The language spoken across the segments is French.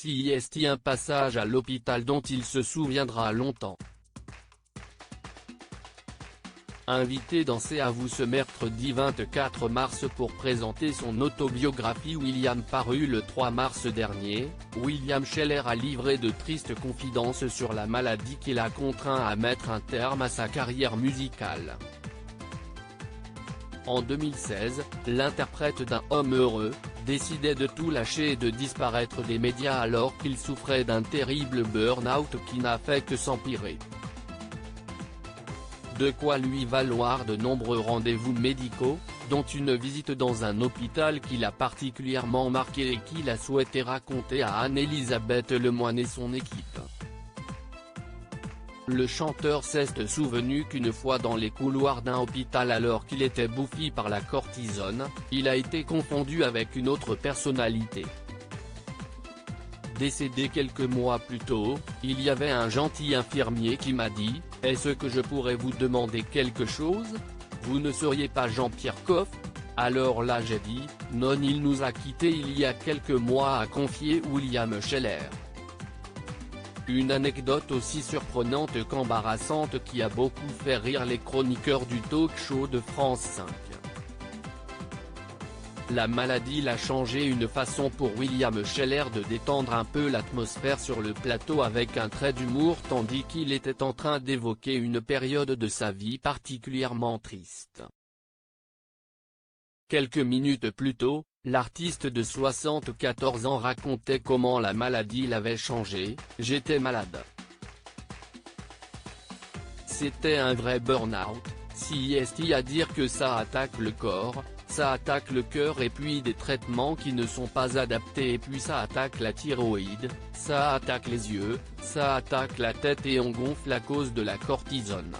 CIST, un passage à l'hôpital dont il se souviendra longtemps. Invité dans C'est à vous ce mercredi 24 mars pour présenter son autobiographie William parue le 3 mars dernier, William Sheller a livré de tristes confidences sur la maladie qui l'a contraint à mettre un terme à sa carrière musicale. En 2016, l'interprète d'un homme heureux, décidait de tout lâcher et de disparaître des médias alors qu'il souffrait d'un terrible burn-out qui n'a fait que s'empirer. De quoi lui valoir de nombreux rendez-vous médicaux, dont une visite dans un hôpital qui l'a particulièrement marqué et qu'il a souhaité raconter à Anne-Elisabeth Lemoine et son équipe. Le chanteur s'est souvenu qu'une fois dans les couloirs d'un hôpital alors qu'il était bouffi par la cortisone, il a été confondu avec une autre personnalité. Décédé quelques mois plus tôt, il y avait un gentil infirmier qui m'a dit « Est-ce que je pourrais vous demander quelque chose? Vous ne seriez pas Jean-Pierre Coff ?» Alors là j'ai dit « Non, il nous a quittés il y a quelques mois », a confié William Sheller. Une anecdote aussi surprenante qu'embarrassante qui a beaucoup fait rire les chroniqueurs du talk-show de France 5. La maladie l'a changé, une façon pour William Sheller de détendre un peu l'atmosphère sur le plateau avec un trait d'humour tandis qu'il était en train d'évoquer une période de sa vie particulièrement triste. Quelques minutes plus tôt, l'artiste de 74 ans racontait comment la maladie l'avait changé. « J'étais malade. C'était un vrai burn-out, CIST à dire que ça attaque le corps, ça attaque le cœur et puis des traitements qui ne sont pas adaptés et puis ça attaque la thyroïde, ça attaque les yeux, ça attaque la tête et on gonfle à cause de la cortisone.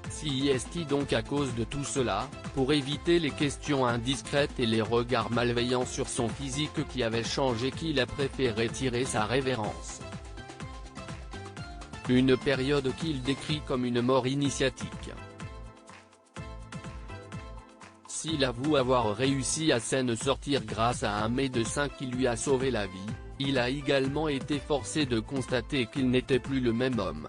CIST donc à cause de tout cela, pour éviter les questions indiscrètes et les regards malveillants sur son physique qui avait changé qu'il a préféré tirer sa révérence. Une période qu'il décrit comme une mort initiatique. S'il avoue avoir réussi à s'en sortir grâce à un médecin qui lui a sauvé la vie, il a également été forcé de constater qu'il n'était plus le même homme.